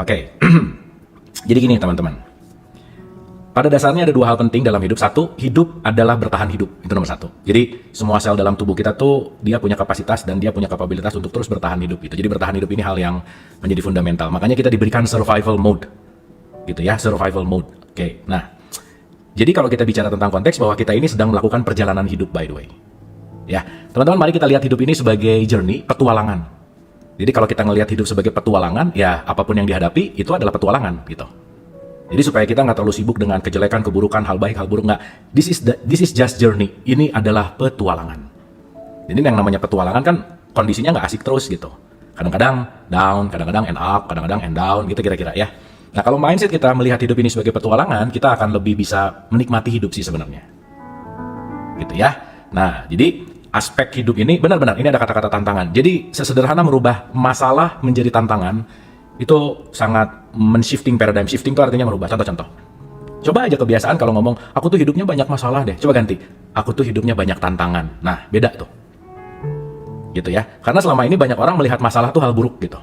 Oke. Jadi gini teman-teman. Pada dasarnya ada dua hal penting dalam hidup. Satu, hidup adalah bertahan hidup. Itu nomor satu. Jadi semua sel dalam tubuh kita tuh dia punya kapasitas dan dia punya kapabilitas untuk terus bertahan hidup gitu. Jadi bertahan hidup ini hal yang menjadi fundamental. Makanya kita diberikan survival mode. Gitu ya, survival mode. Oke. Nah, jadi kalau kita bicara tentang konteks bahwa kita ini sedang melakukan perjalanan hidup by the way. Ya, teman-teman mari kita lihat hidup ini sebagai journey, petualangan. Jadi kalau kita ngelihat hidup sebagai petualangan, ya apapun yang dihadapi itu adalah petualangan gitu. Jadi supaya kita nggak terlalu sibuk dengan kejelekan, keburukan, hal baik, hal buruk, nggak. This is just journey. Ini adalah petualangan. Jadi yang namanya petualangan kan kondisinya nggak asik terus gitu. Kadang-kadang down, kadang-kadang end up, kadang-kadang end down gitu kira-kira ya. Nah kalau mindset kita melihat hidup ini sebagai petualangan, kita akan lebih bisa menikmati hidup sih sebenarnya. Gitu ya. Nah jadi aspek hidup ini benar-benar ini ada kata-kata tantangan. Jadi sesederhana merubah masalah menjadi tantangan itu sangat men-shifting paradigm. Shifting itu artinya merubah. Contoh-contoh. Coba aja kebiasaan kalau ngomong, aku tuh hidupnya banyak masalah deh. Coba ganti, aku tuh hidupnya banyak tantangan. Nah, beda tuh. Gitu ya. Karena selama ini banyak orang melihat masalah tuh hal buruk gitu.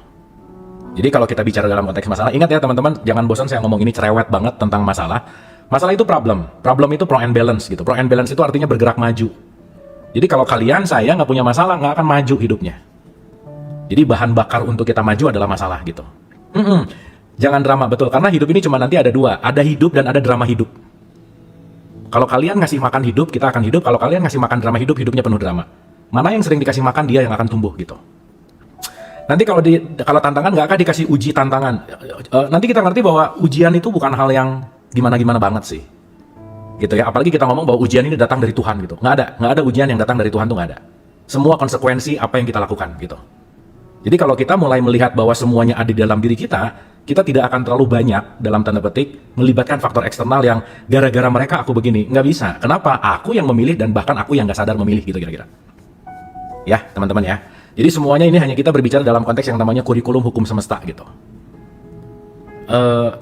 Jadi kalau kita bicara dalam konteks masalah, ingat ya teman-teman, jangan bosan saya ngomong ini cerewet banget tentang masalah. Masalah itu problem. Problem itu pro and balance gitu. Pro and balance itu artinya bergerak maju. Jadi kalau kalian, saya nggak punya masalah, nggak akan maju hidupnya. Jadi bahan bakar untuk kita maju adalah masalah gitu. Jangan drama, betul. Karena hidup ini cuma nanti ada dua. Ada hidup dan ada drama hidup. Kalau kalian ngasih makan hidup, kita akan hidup. Kalau kalian ngasih makan drama hidup, hidupnya penuh drama. Mana yang sering dikasih makan, dia yang akan tumbuh gitu. Nanti kalau tantangan nggak akan dikasih uji tantangan. Nanti kita ngerti bahwa ujian itu bukan hal yang gimana-gimana banget sih. Gitu ya. Apalagi kita ngomong bahwa ujian ini datang dari Tuhan gitu. Nggak ada ujian yang datang dari Tuhan tuh nggak ada. Semua konsekuensi apa yang kita lakukan gitu. Jadi kalau kita mulai melihat bahwa semuanya ada di dalam diri kita tidak akan terlalu banyak dalam tanda petik melibatkan faktor eksternal yang gara-gara mereka aku begini. Nggak bisa. Kenapa? Aku yang memilih dan bahkan aku yang nggak sadar memilih gitu kira-kira. Ya teman-teman ya. Jadi semuanya ini hanya kita berbicara dalam konteks yang namanya kurikulum hukum semesta gitu.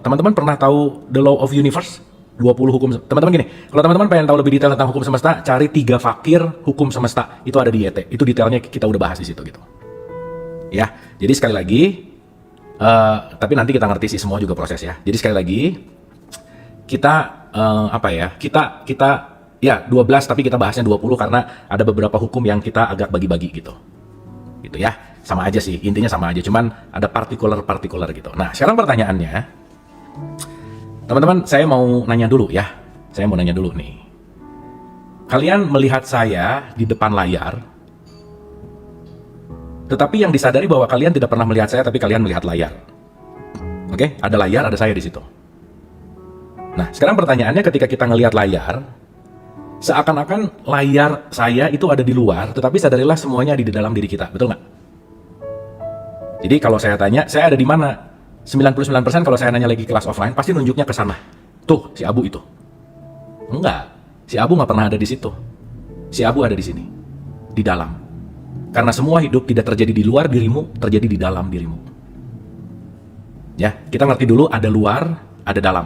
Teman-teman pernah tahu The Law of Universe? 20 hukum. Teman-teman gini, kalau teman-teman pengen tahu lebih detail tentang hukum semesta, cari 3 fakir hukum semesta. Itu ada di YT. Itu detailnya kita udah bahas di situ gitu. Ya, jadi sekali lagi, tapi nanti kita ngerti sih semua juga proses ya. Jadi sekali lagi, kita kita ya 12 tapi kita bahasnya 20 karena ada beberapa hukum yang kita agak bagi-bagi gitu. Gitu ya, sama aja sih, intinya sama aja, cuman ada partikular gitu. Nah, sekarang pertanyaannya, teman-teman saya mau nanya dulu ya, nih. Kalian melihat saya di depan layar, tetapi yang disadari bahwa kalian tidak pernah melihat saya, tapi kalian melihat layar. Oke, ada layar, ada saya di situ. Nah, sekarang pertanyaannya ketika kita ngelihat layar, seakan-akan layar saya itu ada di luar, tetapi sadarilah semuanya ada di dalam diri kita, betul nggak? Jadi kalau saya tanya, saya ada di mana? 99% kalau saya nanya lagi kelas offline, pasti nunjuknya ke sana. Tuh, si Abu itu. Enggak, si Abu nggak pernah ada di situ. Si Abu ada di sini, di dalam. Karena semua hidup tidak terjadi di luar dirimu, terjadi di dalam dirimu. Ya, kita ngerti dulu ada luar, ada dalam.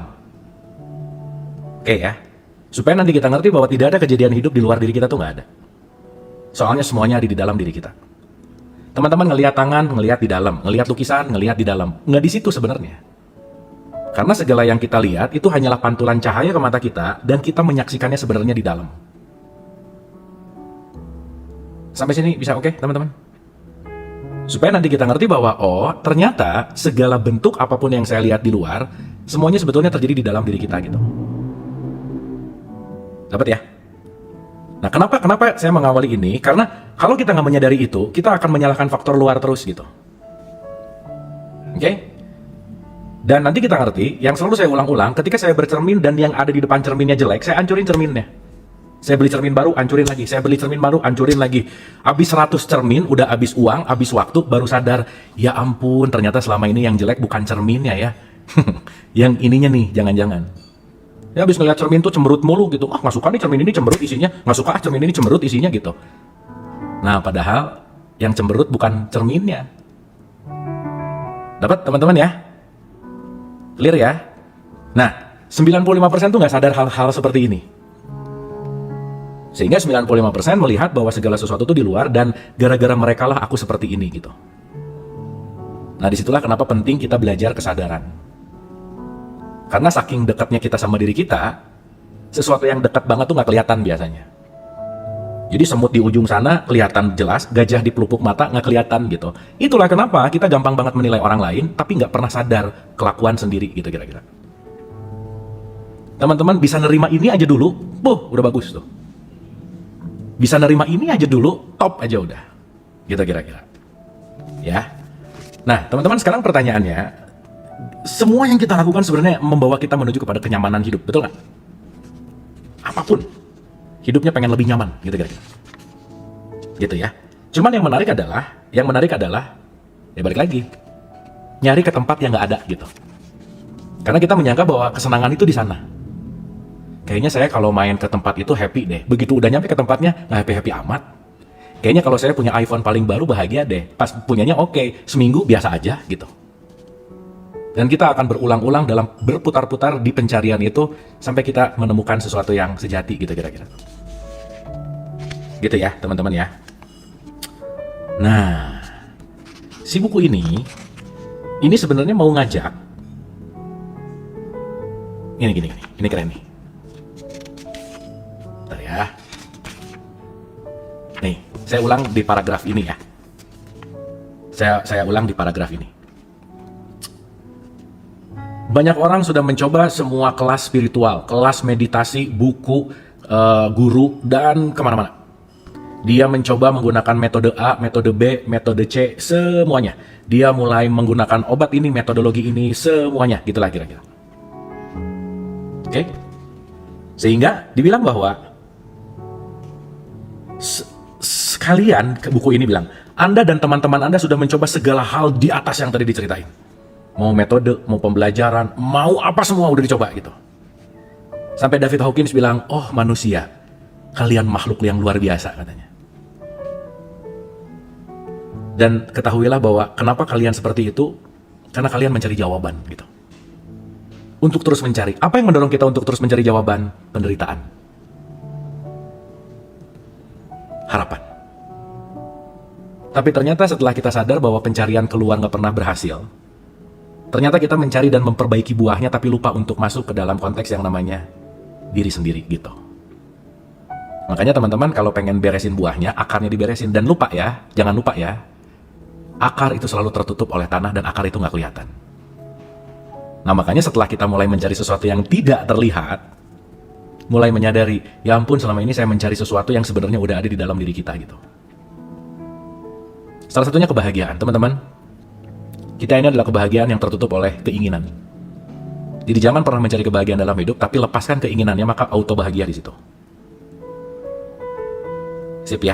Oke ya. Supaya nanti kita ngerti bahwa tidak ada kejadian hidup di luar diri kita tuh nggak ada. Soalnya semuanya ada di dalam diri kita. Teman-teman ngelihat tangan, ngelihat di dalam. Ngelihat lukisan, ngelihat di dalam. Nggak di situ sebenarnya. Karena segala yang kita lihat itu hanyalah pantulan cahaya ke mata kita dan kita menyaksikannya sebenarnya di dalam. Sampai sini bisa oke, teman-teman? Supaya nanti kita ngerti bahwa oh, ternyata segala bentuk apapun yang saya lihat di luar, semuanya sebetulnya terjadi di dalam diri kita gitu. Dapat ya? Nah, kenapa saya mengawali ini? Karena kalau kita nggak menyadari itu, kita akan menyalahkan faktor luar terus gitu. Oke? Dan nanti kita ngerti, yang selalu saya ulang-ulang, ketika saya bercermin dan yang ada di depan cerminnya jelek, saya hancurin cerminnya. Saya beli cermin baru, hancurin lagi. Saya beli cermin baru, hancurin lagi. Habis 100 cermin, udah habis uang, habis waktu, baru sadar, ya ampun, ternyata selama ini yang jelek bukan cerminnya ya. Yang ininya nih, jangan-jangan. Ya habis ngeliat cermin tuh cemberut mulu gitu. Ah, nggak suka nih cermin ini cemberut isinya. Nggak suka cermin ini cemberut isinya gitu. Nah, padahal yang cemberut bukan cerminnya. Dapat teman-teman ya? Clear ya? Nah, 95% tuh nggak sadar hal-hal seperti ini. Sehingga 95% melihat bahwa segala sesuatu itu di luar dan gara-gara mereka lah aku seperti ini gitu. Nah, disitulah kenapa penting kita belajar kesadaran. Karena saking dekatnya kita sama diri kita, sesuatu yang dekat banget tuh nggak kelihatan biasanya. Jadi semut di ujung sana kelihatan jelas, gajah di pelupuk mata nggak kelihatan gitu. Itulah kenapa kita gampang banget menilai orang lain, tapi nggak pernah sadar kelakuan sendiri gitu kira-kira. Teman-teman bisa nerima ini aja dulu, udah bagus tuh. Bisa nerima ini aja dulu, top aja udah. Gitu kira-kira. Ya. Nah, teman-teman sekarang pertanyaannya, semua yang kita lakukan sebenarnya membawa kita menuju kepada kenyamanan hidup, betul nggak? Apapun. Hidupnya pengen lebih nyaman, gitu kira-kira. Gitu ya. Cuman yang menarik adalah, ya balik lagi, nyari ke tempat yang nggak ada gitu. Karena kita menyangka bahwa kesenangan itu di sana. Kayaknya saya kalau main ke tempat itu happy deh. Begitu udah nyampe ke tempatnya, nggak happy-happy amat. Kayaknya kalau saya punya iPhone paling baru bahagia deh. Pas punyanya oke, seminggu biasa aja gitu. Dan kita akan berulang-ulang dalam berputar-putar di pencarian itu sampai kita menemukan sesuatu yang sejati gitu kira-kira. Gitu ya teman-teman ya. Nah, si buku ini sebenarnya mau ngajak. Ini keren nih. Bentar ya. Nih, saya ulang di paragraf ini ya. Saya ulang di paragraf ini. Banyak orang sudah mencoba semua kelas spiritual, kelas meditasi, buku, guru, dan kemana-mana. Dia mencoba menggunakan metode A, metode B, metode C, semuanya. Dia mulai menggunakan obat ini, metodologi ini, semuanya. Gitulah kira-kira. Oke? Sehingga dibilang bahwa sekalian, buku ini bilang, Anda dan teman-teman Anda sudah mencoba segala hal di atas yang tadi diceritain. Mau metode, mau pembelajaran, mau apa semua udah dicoba gitu. Sampai David Hawkins bilang, oh manusia, kalian makhluk yang luar biasa katanya. Dan ketahuilah bahwa kenapa kalian seperti itu, karena kalian mencari jawaban gitu. Untuk terus mencari. Apa yang mendorong kita untuk terus mencari jawaban? Penderitaan. Harapan. Tapi ternyata setelah kita sadar bahwa pencarian keluar nggak pernah berhasil, ternyata kita mencari dan memperbaiki buahnya tapi lupa untuk masuk ke dalam konteks yang namanya diri sendiri gitu. Makanya teman-teman kalau pengen beresin buahnya, akarnya diberesin. Dan lupa ya, jangan lupa ya, akar itu selalu tertutup oleh tanah dan akar itu nggak kelihatan. Nah makanya setelah kita mulai mencari sesuatu yang tidak terlihat, mulai menyadari, ya ampun selama ini saya mencari sesuatu yang sebenarnya udah ada di dalam diri kita gitu. Salah satunya kebahagiaan, teman-teman. Kita ini adalah kebahagiaan yang tertutup oleh keinginan. Jadi jangan pernah mencari kebahagiaan dalam hidup, tapi lepaskan keinginannya, maka auto bahagia di situ. Sip ya.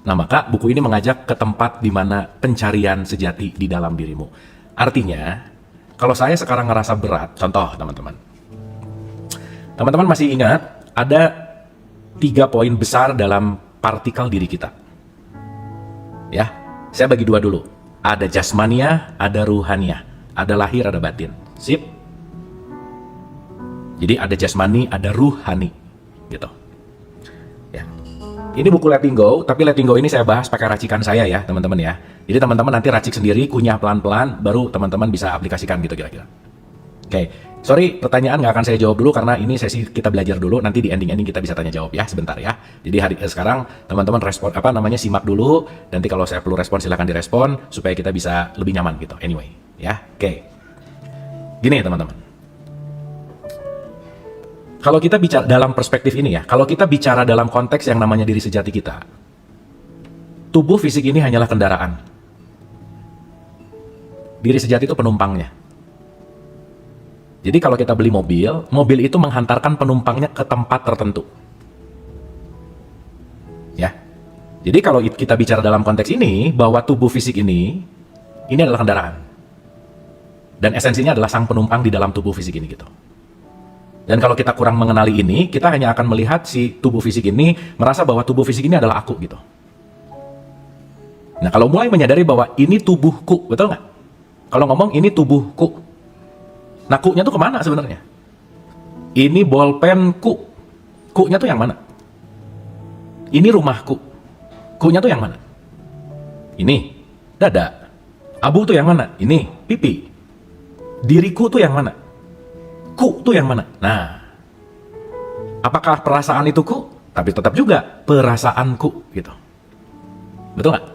Nah maka buku ini mengajak ke tempat di mana pencarian sejati di dalam dirimu. Artinya, kalau saya sekarang ngerasa berat, contoh teman-teman. Teman-teman masih ingat ada 3 poin besar dalam partikel diri kita. Ya, saya bagi 2 dulu. Ada jasmania, ada ruhania. Ada lahir, ada batin. Sip? Jadi ada jasmani, ada ruhani. Gitu. Ya. Ini buku Letting Go, tapi Letting Go ini saya bahas pakai racikan saya ya, teman-teman ya. Jadi teman-teman nanti racik sendiri, kunyah pelan-pelan, baru teman-teman bisa aplikasikan gitu kira-kira. Oke, sorry pertanyaan nggak akan saya jawab dulu karena ini sesi kita belajar dulu, nanti di ending-ending kita bisa tanya jawab ya, sebentar ya. Jadi sekarang teman-teman respon simak dulu, nanti kalau saya perlu respon silahkan direspon supaya kita bisa lebih nyaman gitu. Anyway, ya. Oke. Gini teman-teman. Kalau kita bicara dalam perspektif ini ya, kalau kita bicara dalam konteks yang namanya diri sejati kita, tubuh fisik ini hanyalah kendaraan. Diri sejati itu penumpangnya. Jadi kalau kita beli mobil, mobil itu menghantarkan penumpangnya ke tempat tertentu. Ya. Jadi kalau kita bicara dalam konteks ini, bahwa tubuh fisik ini adalah kendaraan. Dan esensinya adalah sang penumpang di dalam tubuh fisik ini gitu. Dan kalau kita kurang mengenali ini, kita hanya akan melihat si tubuh fisik ini, merasa bahwa tubuh fisik ini adalah aku gitu. Nah kalau mulai menyadari bahwa ini tubuhku, betul nggak? Kalau ngomong ini tubuhku, nah ku-nya tuh kemana sebenarnya? Ini bolpenku, ku-nya tuh yang mana? Ini rumahku, ku-nya tuh yang mana? Ini dada. Abu tuh yang mana? Ini, pipi. Diriku tuh yang mana? Ku tuh yang mana? Nah, apakah perasaan itu ku? Tapi tetap juga perasaanku gitu. Betul nggak?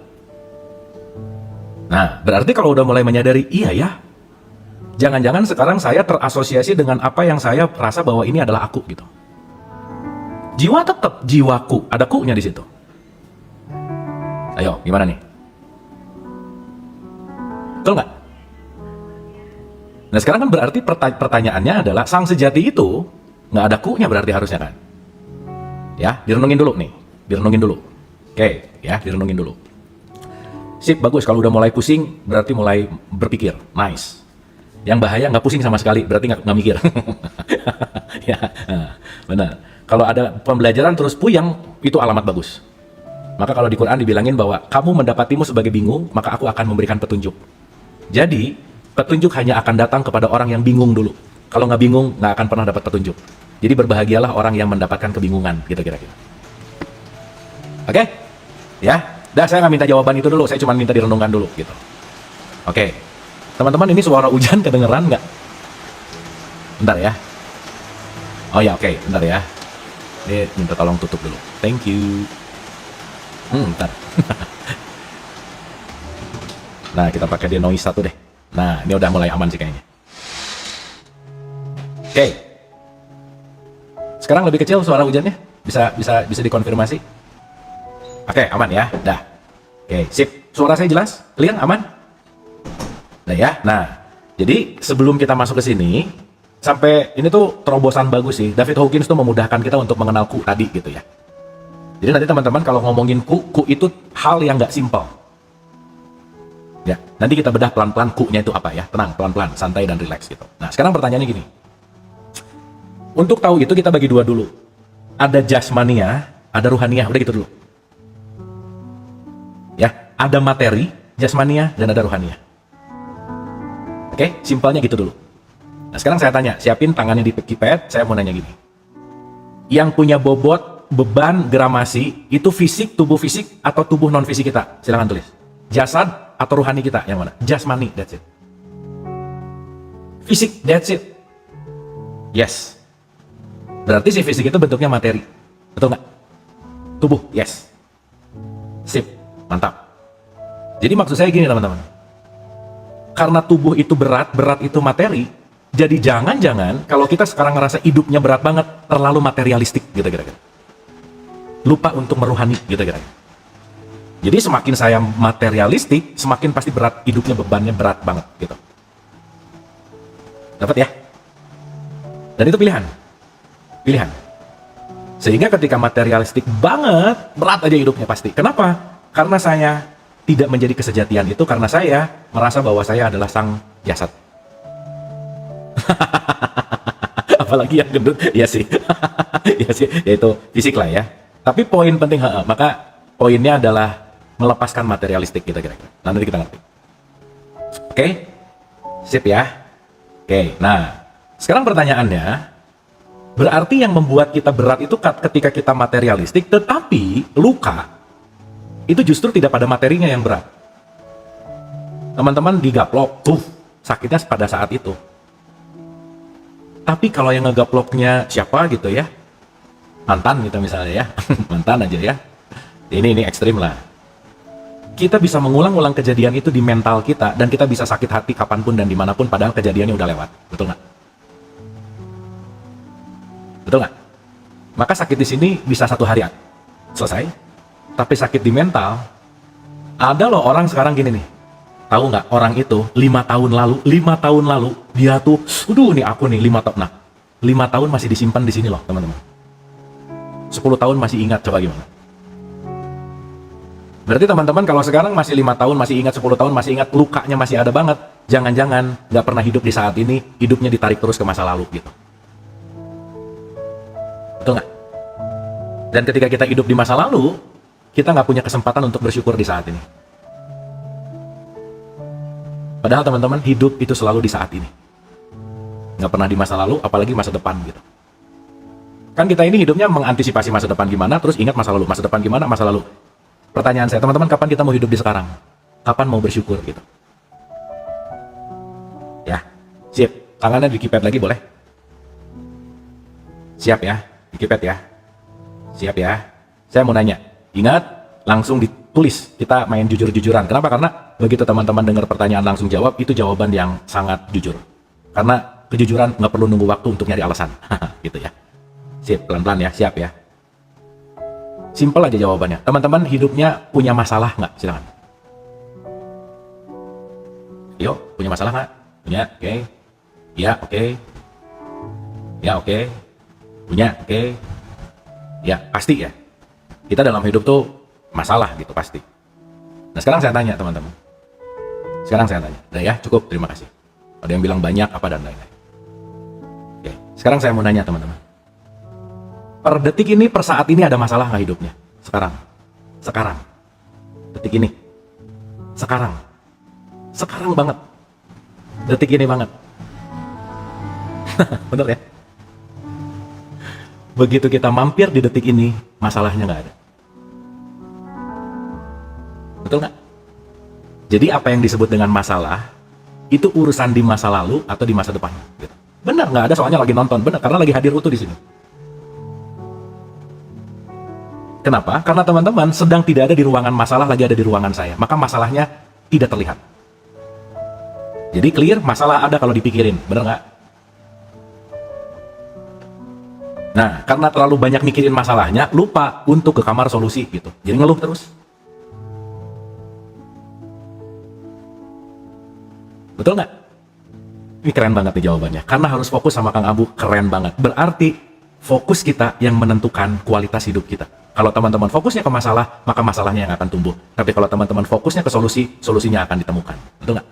Nah, berarti kalau udah mulai menyadari, iya ya, jangan-jangan sekarang saya terasosiasi dengan apa yang saya rasa bahwa ini adalah aku gitu. Jiwa tetap jiwaku, ada ku-nya di situ. Ayo, gimana nih? Betul nggak? Nah sekarang kan berarti pertanyaannya adalah sang sejati itu nggak ada ku-nya berarti harusnya kan? Ya, direnungin dulu nih, direnungin dulu. Oke, ya, direnungin dulu. Sip, bagus. Kalau udah mulai pusing, berarti mulai berpikir. Nice. Yang bahaya nggak pusing sama sekali, berarti nggak mikir. Ya, benar. Kalau ada pembelajaran terus puyeng, itu alamat bagus. Maka kalau di Quran dibilangin bahwa kamu mendapatimu sebagai bingung, maka aku akan memberikan petunjuk. Jadi, petunjuk hanya akan datang kepada orang yang bingung dulu. Kalau nggak bingung, nggak akan pernah dapat petunjuk. Jadi berbahagialah orang yang mendapatkan kebingungan, gitu kira-kira. Oke? Ya? Dah, saya nggak minta jawaban itu dulu, saya cuma minta direnungkan dulu, gitu. Oke. Teman-teman, ini suara hujan kedengeran nggak? Bentar ya. Oh ya, oke. Bentar ya. Ini minta tolong tutup dulu. Thank you. Bentar. Nah, kita pakai dia noise satu deh. Nah, ini udah mulai aman sih kayaknya. Oke. Sekarang lebih kecil suara hujannya? Bisa dikonfirmasi? Oke, aman ya. Dah. Oke, sip. Suara saya jelas? Clear? Aman? Nah ya. Nah, jadi sebelum kita masuk ke sini, sampai ini tuh terobosan bagus sih. David Hawkins tuh memudahkan kita untuk mengenal ku tadi gitu ya. Jadi nanti teman-teman kalau ngomongin ku itu hal yang nggak simpel. Ya, nanti kita bedah pelan-pelan ku-nya itu apa ya. Tenang, pelan-pelan, santai dan rileks gitu. Nah, sekarang pertanyaannya gini. Untuk tahu itu kita bagi dua dulu. Ada jasmania, ada ruhaniah, udah gitu dulu. Ya, ada materi, jasmania, dan ada ruhaniah. Oke, simpelnya gitu dulu. Nah, sekarang saya tanya, siapin tangannya di keypad, saya mau nanya gini. Yang punya bobot, beban, gramasi, itu fisik, tubuh fisik, atau tubuh non-fisik kita? Silahkan tulis. Jasad atau ruhani kita, yang mana? Jasmani, that's it. Fisik, that's it. Yes. Berarti si fisik itu bentuknya materi. Betul nggak? Tubuh, yes. Sip, mantap. Jadi maksud saya gini teman-teman. Karena tubuh itu berat, berat itu materi, jadi jangan-jangan kalau kita sekarang ngerasa hidupnya berat banget, terlalu materialistik gitu kira-kira. Lupa untuk meruhani gitu kira-kira. Jadi semakin saya materialistik, semakin pasti berat hidupnya, bebannya berat banget gitu. Dapat ya? Dan itu pilihan. Pilihan. Sehingga ketika materialistik banget, berat aja hidupnya pasti. Kenapa? Karena saya tidak menjadi kesejatian itu karena saya merasa bahwa saya adalah sang jasad. Apalagi yang gendut, ya sih. Ya sih, yaitu fisik lah ya. Tapi poin penting, maka poinnya adalah melepaskan materialistik kita kira-kira. Nanti kita ngerti. Oke? Sip ya? Oke, nah sekarang pertanyaannya, berarti yang membuat kita berat itu ketika kita materialistik, tetapi luka itu justru tidak pada materinya yang berat. Teman-teman digaplok, sakitnya pada saat itu. Tapi kalau yang ngegaploknya siapa gitu ya, mantan gitu misalnya ya, mantan aja ya. Ini ekstrim lah. Kita bisa mengulang-ulang kejadian itu di mental kita, dan kita bisa sakit hati kapanpun dan dimanapun, padahal kejadiannya udah lewat. Betul nggak? Betul nggak? Maka sakit di sini bisa 1 hari selesai, tapi sakit di mental, ada loh orang sekarang gini nih, tahu nggak orang itu 5 tahun lalu dia tuh, nih aku nih 5 tahun, nah 5 tahun masih disimpan di sini loh teman-teman, 10 tahun masih ingat, coba gimana? Berarti teman-teman kalau sekarang masih 5 tahun masih ingat, 10 tahun masih ingat, lukanya masih ada banget, jangan-jangan nggak pernah hidup di saat ini, hidupnya ditarik terus ke masa lalu gitu. Betul nggak? Dan ketika kita hidup di masa lalu, kita nggak punya kesempatan untuk bersyukur di saat ini. Padahal teman-teman, hidup itu selalu di saat ini. Nggak pernah di masa lalu, apalagi masa depan gitu. Kan kita ini hidupnya mengantisipasi masa depan gimana, terus ingat masa lalu. Masa depan gimana, masa lalu. Pertanyaan saya, teman-teman, kapan kita mau hidup di sekarang? Kapan mau bersyukur gitu? Sip, tangannya di keypad lagi boleh? Siap ya, di keypad ya. Siap ya. Saya mau nanya, ingat langsung ditulis, kita main jujur-jujuran. Kenapa? Karena begitu teman-teman dengar pertanyaan langsung jawab, itu jawaban yang sangat jujur. Karena kejujuran nggak perlu nunggu waktu untuk nyari alasan. Gitu ya. Sip, pelan-pelan ya, siap ya. Simpel aja jawabannya. Teman-teman hidupnya punya masalah nggak? Silakan. Yuk, punya masalah nggak? Punya, oke. Ya, oke. Ya, oke. Punya, oke. Ya, pasti ya. Kita dalam hidup tuh masalah gitu, pasti. Nah, sekarang saya tanya teman-teman. Sekarang saya tanya. Udah ya, cukup, terima kasih. Ada yang bilang banyak apa dan lain-lain. Oke, sekarang saya mau nanya teman-teman. Per detik ini, per saat ini ada masalah nggak hidupnya? Sekarang. Sekarang. Detik ini. Sekarang. Sekarang banget. Detik ini banget. Bener ya? Begitu kita mampir di detik ini, masalahnya nggak ada. Betul nggak? Jadi apa yang disebut dengan masalah, itu urusan di masa lalu atau di masa depan. Gitu. Benar, nggak ada soalnya lagi nonton. Benar, karena lagi hadir utuh di sini. Kenapa? Karena teman-teman sedang tidak ada di ruangan masalah, lagi ada di ruangan saya. Maka masalahnya tidak terlihat. Jadi clear, masalah ada kalau dipikirin. Bener nggak? Nah, karena terlalu banyak mikirin masalahnya, lupa untuk ke kamar solusi gitu. Jadi ngeluh terus. Betul nggak? Ini keren banget nih jawabannya. Karena harus fokus sama Kang Abu, keren banget. Berarti fokus kita yang menentukan kualitas hidup kita. Kalau teman-teman fokusnya ke masalah, maka masalahnya yang akan tumbuh. Tapi kalau teman-teman fokusnya ke solusi, solusinya akan ditemukan. Betul nggak?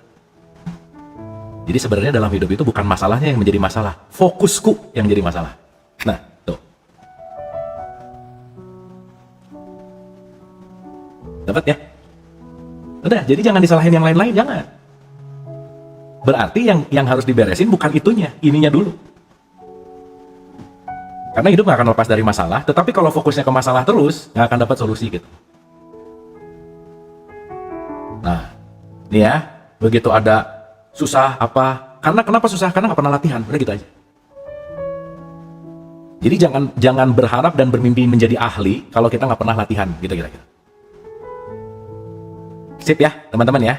Jadi sebenarnya dalam hidup itu bukan masalahnya yang menjadi masalah, fokusku yang menjadi masalah. Nah, tuh. Dapat ya? Udah, jadi jangan disalahin yang lain-lain, jangan. Berarti yang harus diberesin bukan itunya, ininya dulu. Karena hidup gak akan lepas dari masalah, tetapi kalau fokusnya ke masalah terus, gak akan dapat solusi gitu. Nah, ini ya, begitu ada susah apa, karena kenapa susah? Karena gak pernah latihan, udah gitu aja. Jadi jangan berharap dan bermimpi menjadi ahli kalau kita gak pernah latihan, gitu kira-kira. Sip ya, teman-teman ya.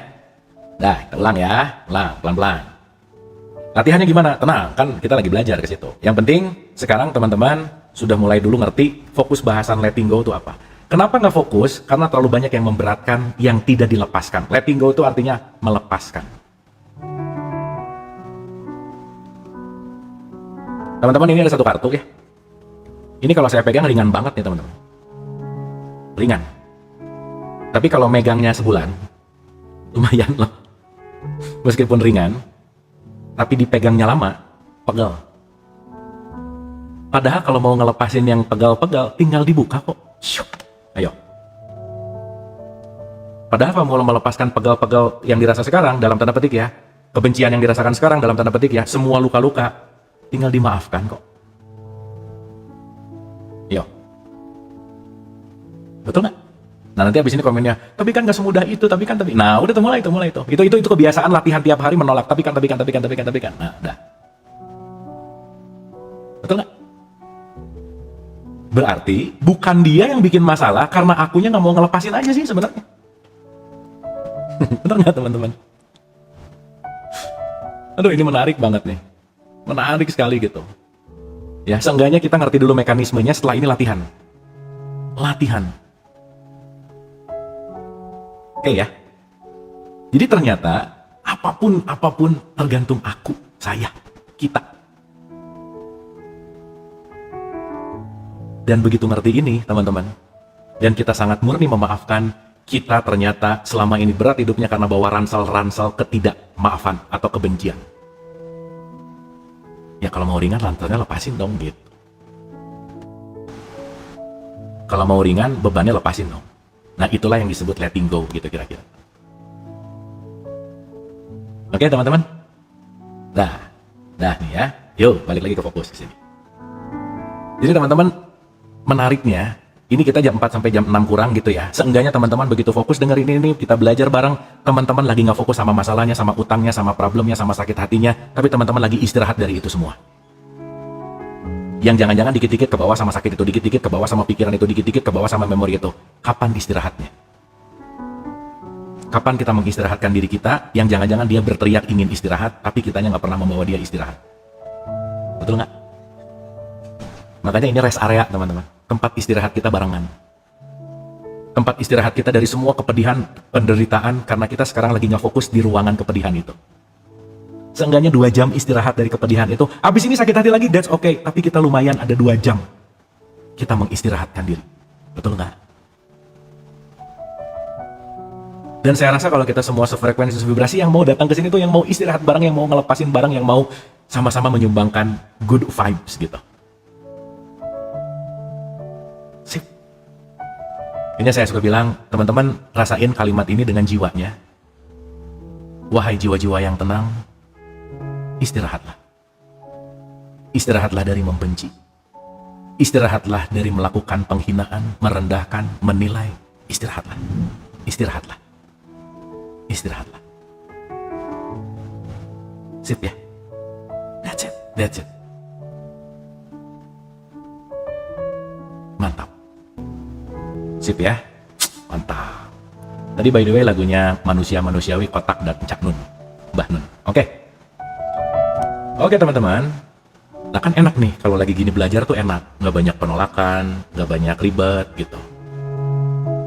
Nah, kita ulang ya, ulang pelan-pelan. Latihannya gimana? Tenang, kan kita lagi belajar ke situ. Yang penting sekarang teman-teman sudah mulai dulu ngerti fokus bahasan letting go itu apa. Kenapa nggak fokus? Karena terlalu banyak yang memberatkan, yang tidak dilepaskan. Letting go itu artinya melepaskan. Teman-teman, ini ada satu kartu ya. Ini kalau saya pegang ringan banget nih teman-teman. Ringan. Tapi kalau megangnya sebulan, lumayan loh. Meskipun ringan, tapi dipegangnya lama, pegel. Padahal kalau mau ngelepasin yang pegal-pegal, tinggal dibuka kok. Syuk. Ayo. Padahal kalau mau melepaskan pegal-pegal yang dirasa sekarang, dalam tanda petik ya, kebencian yang dirasakan sekarang, dalam tanda petik ya, semua luka-luka, tinggal dimaafkan kok. Yo. Betul nggak? Nah nanti abis ini komennya, tapi kan gak semudah itu, tapi kan. Nah udah mulai itu. Itu kebiasaan latihan tiap hari menolak, tapi kan. Nah udah. Betul nggak? Berarti bukan dia yang bikin masalah, karena akunya nggak mau ngelepasin aja sih sebenarnya. Bener nggak teman-teman? Aduh ini menarik banget nih. Menarik sekali gitu. Ya seenggaknya kita ngerti dulu mekanismenya, setelah ini latihan. Oke ya. Jadi ternyata apapun tergantung aku, saya, kita. Dan begitu ngerti ini teman-teman, dan kita sangat murni memaafkan, kita ternyata selama ini berat hidupnya karena bawa ransel-ransel ketidakmaafan atau kebencian. Ya kalau mau ringan ranselnya lepasin dong gitu. Kalau mau ringan bebannya lepasin dong. Nah itulah yang disebut letting go gitu kira-kira. Oke teman-teman. Nah nih ya. Yuk balik lagi ke fokus ke sini. Jadi teman-teman, menariknya Ini kita jam 4 sampai jam 6 kurang gitu ya. Seenggaknya teman-teman begitu fokus dengerin ini, kita belajar bareng. Teman-teman lagi nggak fokus sama masalahnya, sama utangnya, sama problemnya, sama sakit hatinya. Tapi teman-teman lagi istirahat dari itu semua. Yang jangan-jangan dikit-dikit ke bawah sama sakit itu, dikit-dikit ke bawah sama pikiran itu, dikit-dikit ke bawah sama memori itu. Kapan istirahatnya? Kapan kita mengistirahatkan diri kita yang jangan-jangan dia berteriak ingin istirahat, tapi kitanya nggak pernah membawa dia istirahat? Betul nggak? Makanya ini rest area, teman-teman. Tempat istirahat kita barengan. Tempat istirahat kita dari semua kepedihan, penderitaan, karena kita sekarang lagi nggak fokus di ruangan kepedihan itu. Seenggaknya 2 jam istirahat dari kepedihan itu. Habis ini sakit hati lagi, that's okay. Tapi kita lumayan ada 2 jam. Kita mengistirahatkan diri. Betul nggak? Dan saya rasa kalau kita semua sefrekuensi, sevibrasi, yang mau datang ke sini tuh yang mau istirahat bareng, yang mau ngelepasin bareng, yang mau sama-sama menyumbangkan good vibes gitu. Sip. Ini saya suka bilang, teman-teman rasain kalimat ini dengan jiwanya. Wahai jiwa-jiwa yang tenang, istirahatlah. Istirahatlah dari membenci. Istirahatlah dari melakukan penghinaan, merendahkan, menilai. Istirahatlah. Istirahatlah. Istirahatlah. Sip ya. That's it. That's it. Mantap. Sip ya. Mantap. Tadi by the way lagunya Manusia-Manusiawi Kotak dan Cak Nun, Mbah Nun. Oke. Oke teman-teman. Nah kan enak nih kalau lagi gini belajar tuh enak. Nggak banyak penolakan, nggak banyak ribet gitu.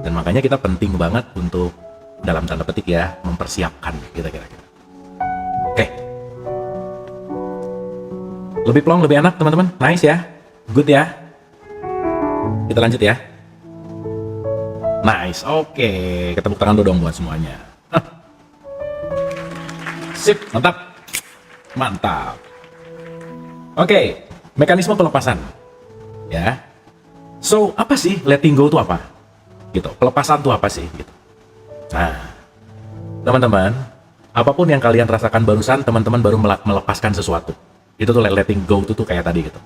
Dan makanya kita penting banget untuk dalam tanda petik ya, mempersiapkan kira-kira. Oke. Lebih plong, lebih enak teman-teman. Nice ya. Good ya. Kita lanjut ya. Nice. Oke. Kita tepuk tangan dulu dong buat semuanya. Sip. Mantap. Mantap. Oke. Mekanisme pelepasan. Ya. So, apa sih letting go itu apa? Gitu. Pelepasan itu apa sih? Gitu. Nah, teman-teman, apapun yang kalian rasakan barusan, teman-teman baru melepaskan sesuatu. Itu tuh letting go itu tuh kayak tadi gitu.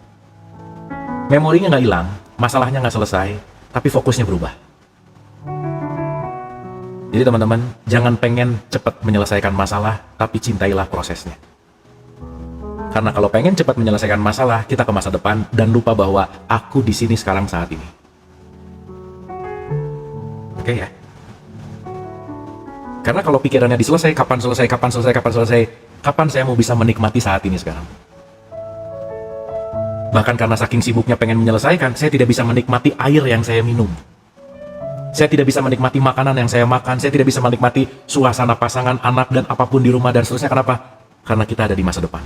Memorinya nggak hilang, masalahnya nggak selesai, tapi fokusnya berubah. Jadi teman-teman, jangan pengen cepat menyelesaikan masalah, tapi cintailah prosesnya. Karena kalau pengen cepat menyelesaikan masalah, kita ke masa depan dan lupa bahwa aku di sini sekarang saat ini. Oke ya? Karena kalau pikirannya diselesai, kapan selesai, kapan selesai, kapan selesai, kapan saya mau bisa menikmati saat ini sekarang? Bahkan karena saking sibuknya pengen menyelesaikan, saya tidak bisa menikmati air yang saya minum. Saya tidak bisa menikmati makanan yang saya makan, saya tidak bisa menikmati suasana pasangan, anak, dan apapun di rumah, dan seterusnya. Kenapa? Karena kita ada di masa depan.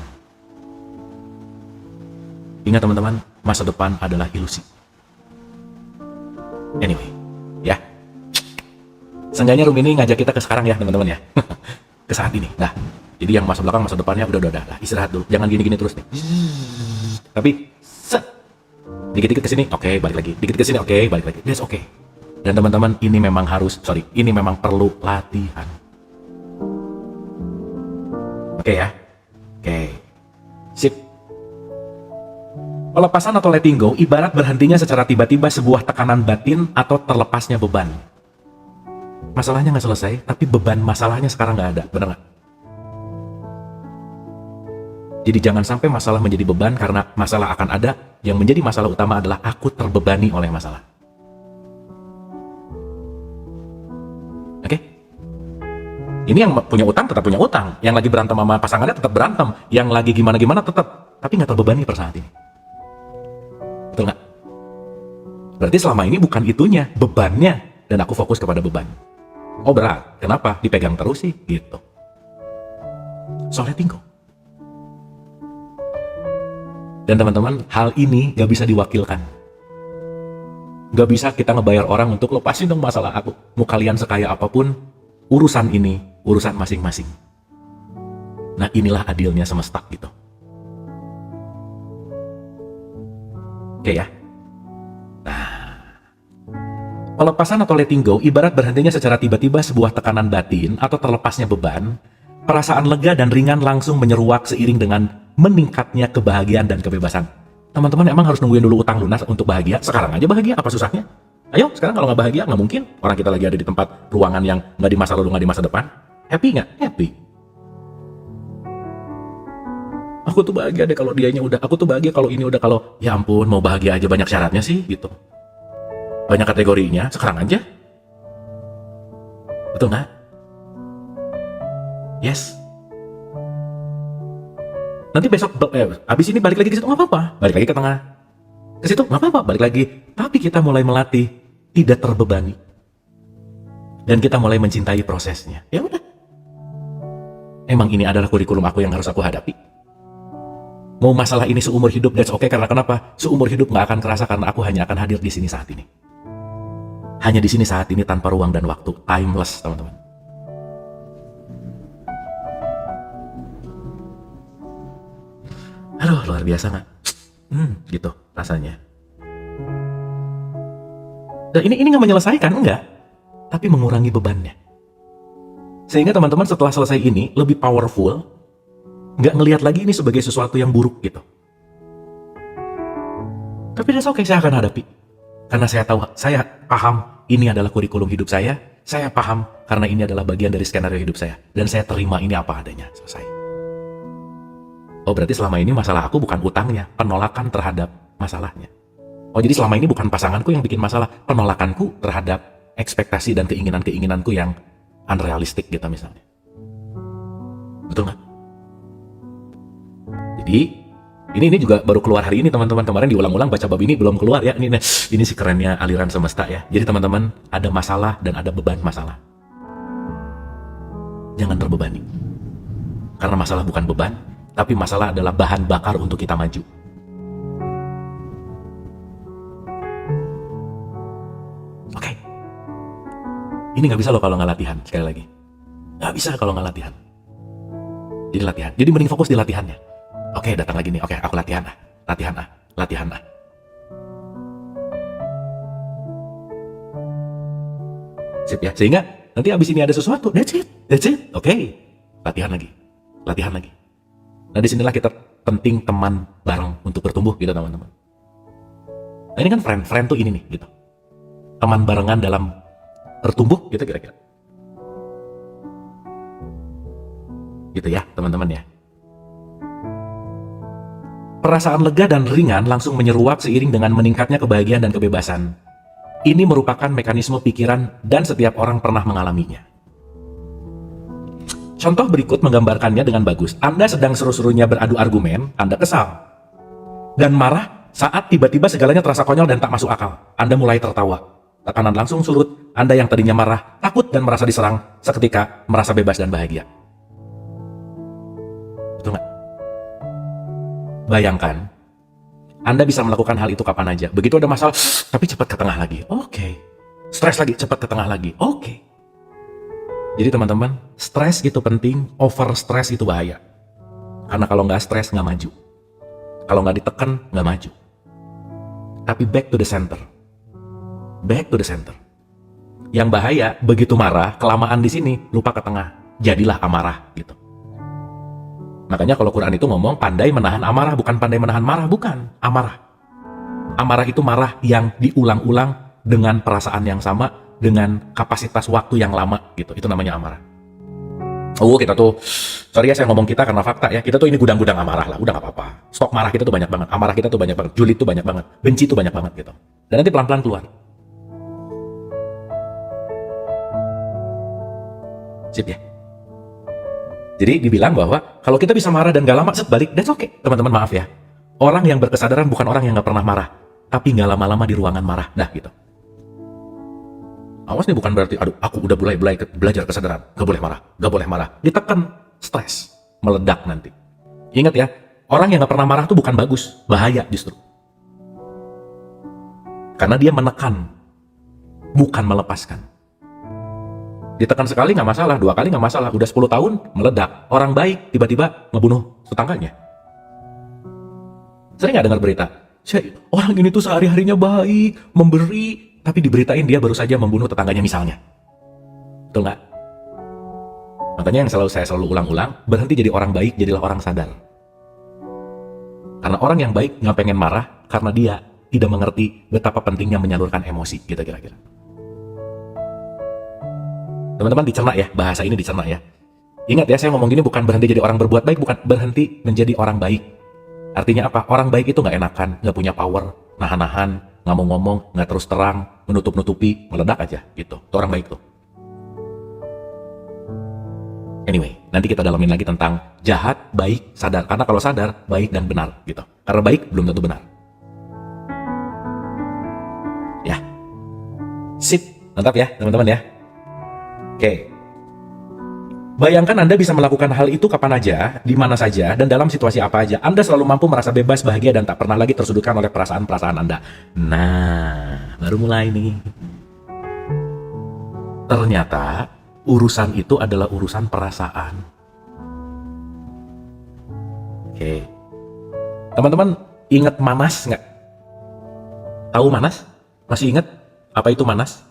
Ingat teman-teman, masa depan adalah ilusi. Anyway, ya. Seenggaknya room ini ngajak kita ke sekarang ya teman-teman ya. Ke saat ini. Nah, jadi yang masa belakang, masa depannya udah lah. Istirahat dulu. Jangan gini-gini terus nih. Tapi set. Dikit-dikit ke sini, oke, balik lagi. Dikit ke sini, oke, balik lagi. That's okay. Dan teman-teman, ini memang ini memang perlu latihan. Oke ya. Oke. Sip. Pelepasan atau letting go ibarat berhentinya secara tiba-tiba sebuah tekanan batin atau terlepasnya beban. Masalahnya nggak selesai, tapi beban masalahnya sekarang nggak ada, benar nggak? Jadi jangan sampai masalah menjadi beban, karena masalah akan ada. Yang menjadi masalah utama adalah aku terbebani oleh masalah. Oke? Ini yang punya utang tetap punya utang, yang lagi berantem sama pasangannya tetap berantem, yang lagi gimana-gimana tetap, tapi nggak terbebani per saat ini. Betul nggak? Berarti selama ini bukan itunya, bebannya, dan aku fokus kepada beban. Oh berat, kenapa? Dipegang terus sih, gitu. So letting go. Dan teman-teman, hal ini gak bisa diwakilkan. Gak bisa kita ngebayar orang untuk lepasin dong masalah aku. Mau kalian sekaya apapun, urusan ini, urusan masing-masing. Nah inilah adilnya semesta gitu. Oke ya. Pelepasan atau letting go ibarat berhentinya secara tiba-tiba sebuah tekanan batin atau terlepasnya beban. Perasaan lega dan ringan langsung menyeruak seiring dengan meningkatnya kebahagiaan dan kebebasan. Teman-teman emang harus nungguin dulu utang lunas untuk bahagia? Sekarang aja bahagia, apa susahnya? Ayo, sekarang kalau nggak bahagia, nggak mungkin. Orang kita lagi ada di tempat ruangan yang nggak di masa lalu, nggak di masa depan. Happy nggak? Happy. Aku tuh bahagia deh kalau dianya udah, aku tuh bahagia kalau ini udah, kalau ya ampun, mau bahagia aja banyak syaratnya sih, gitu. Banyak kategorinya, sekarang aja. Betul nggak? Yes. Nanti besok, abis ini balik lagi ke situ, nggak apa-apa. Balik lagi ke tengah. Ke situ, nggak apa-apa, balik lagi. Tapi kita mulai melatih, tidak terbebani. Dan kita mulai mencintai prosesnya. Ya udah. Emang ini adalah kurikulum aku yang harus aku hadapi. Mau masalah ini seumur hidup, that's okay. Karena kenapa? Seumur hidup nggak akan kerasa karena aku hanya akan hadir di sini saat ini. Hanya di sini saat ini tanpa ruang dan waktu. Timeless, teman-teman. Aduh, luar biasa nggak? Gitu rasanya. Dan ini nggak menyelesaikan, enggak. Tapi mengurangi bebannya. Sehingga teman-teman setelah selesai ini, lebih powerful. Nggak ngelihat lagi ini sebagai sesuatu yang buruk gitu. Tapi that's okay, saya akan hadapi. Karena saya tahu, saya paham ini adalah kurikulum hidup saya. Saya paham karena ini adalah bagian dari skenario hidup saya. Dan saya terima ini apa adanya, selesai. Oh, berarti selama ini masalah aku bukan utangnya, penolakan terhadap masalahnya. Oh, jadi selama ini bukan pasanganku yang bikin masalah, penolakanku terhadap ekspektasi dan keinginan-keinginanku yang unrealistik gitu misalnya. Betul nggak? Jadi ini juga baru keluar hari ini teman-teman. Kemarin diulang-ulang baca bab ini belum keluar ya. Ini sih kerennya aliran semesta ya. Jadi teman-teman, ada masalah dan ada beban masalah. Jangan terbebani. Karena masalah bukan beban, tapi masalah adalah bahan bakar untuk kita maju. Oke. Ini nggak bisa loh kalau nggak latihan, sekali lagi. Nggak bisa kalau nggak latihan. Jadi latihan. Jadi mending fokus di latihannya. Oke, datang lagi nih. Oke, aku latihan ah. Latihan ah. Sip ya. Sehingga nanti abis ini ada sesuatu. That's it. Oke. Latihan lagi. Nah, disinilah kita penting teman bareng untuk bertumbuh gitu teman-teman. Nah, ini kan friend tuh ini nih gitu. Teman barengan dalam bertumbuh gitu kira-kira. Gitu ya teman-teman ya. Perasaan lega dan ringan langsung menyeruak seiring dengan meningkatnya kebahagiaan dan kebebasan. Ini merupakan mekanisme pikiran dan setiap orang pernah mengalaminya. Contoh berikut menggambarkannya dengan bagus. Anda sedang seru-serunya beradu argumen, Anda kesal. Dan marah saat tiba-tiba segalanya terasa konyol dan tak masuk akal. Anda mulai tertawa. Tekanan langsung surut, Anda yang tadinya marah, takut dan merasa diserang, seketika merasa bebas dan bahagia. Betul nggak? Bayangkan, Anda bisa melakukan hal itu kapan aja. Begitu ada masalah, tapi cepat ke tengah lagi. Oke. Stres lagi, cepat ke tengah lagi. Oke. Jadi teman-teman, stres itu penting, over stres itu bahaya. Karena kalau nggak stres, nggak maju. Kalau nggak ditekan, nggak maju. Tapi back to the center. Back to the center. Yang bahaya, begitu marah, kelamaan di sini, lupa ke tengah. Jadilah amarah, gitu. Makanya kalau Quran itu ngomong pandai menahan amarah, bukan pandai menahan marah, bukan. Amarah. Amarah itu marah yang diulang-ulang dengan perasaan yang sama, dengan kapasitas waktu yang lama gitu. Itu namanya amarah. Oh, kita tuh, sorry ya saya ngomong kita karena fakta ya. Kita tuh ini gudang-gudang amarah lah, udah gak apa-apa. Stok marah kita tuh banyak banget, amarah kita tuh banyak banget, julid tuh banyak banget, benci tuh banyak banget gitu. Dan nanti pelan-pelan keluar. Sip ya. Jadi dibilang bahwa kalau kita bisa marah dan gak lama set balik, that's okay. Teman-teman maaf ya. Orang yang berkesadaran bukan orang yang gak pernah marah, tapi gak lama-lama di ruangan marah. Dah gitu. Awas nih bukan berarti, aduh aku udah mulai belajar kesadaran. Gak boleh marah. Ditekan, stres, meledak nanti. Ingat ya, orang yang gak pernah marah tuh bukan bagus, bahaya justru. Karena dia menekan, bukan melepaskan. Ditekan sekali nggak masalah, 2 kali nggak masalah, udah 10 tahun meledak. Orang baik tiba-tiba ngebunuh tetangganya. Sering nggak dengar berita? Orang ini tuh sehari-harinya baik, memberi, tapi diberitain dia baru saja membunuh tetangganya misalnya. Betul nggak? Makanya yang saya selalu ulang-ulang, berhenti jadi orang baik, jadilah orang sadar. Karena orang yang baik nggak pengen marah, karena dia tidak mengerti betapa pentingnya menyalurkan emosi, gitu kira-kira. Teman-teman dicerna ya, bahasa ini dicerna ya. Ingat ya, saya ngomong gini bukan berhenti jadi orang berbuat baik, bukan berhenti menjadi orang baik. Artinya apa? Orang baik itu nggak enakan, nggak punya power, nahan-nahan, nggak mau ngomong, nggak terus terang, menutup-nutupi, meledak aja gitu. Itu orang baik tuh. Anyway, nanti kita dalamin lagi tentang jahat, baik, sadar. Karena kalau sadar, baik dan benar gitu. Karena baik belum tentu benar. Ya, sip, mantap ya teman-teman ya. Oke. Bayangkan Anda bisa melakukan hal itu kapan aja, di mana saja, dan dalam situasi apa aja. Anda selalu mampu merasa bebas, bahagia, dan tak pernah lagi tersudutkan oleh perasaan-perasaan Anda. Nah, baru mulai nih. Ternyata, urusan itu adalah urusan perasaan. Oke. Teman-teman, ingat Manas nggak? Tahu Manas? Masih ingat apa itu Manas?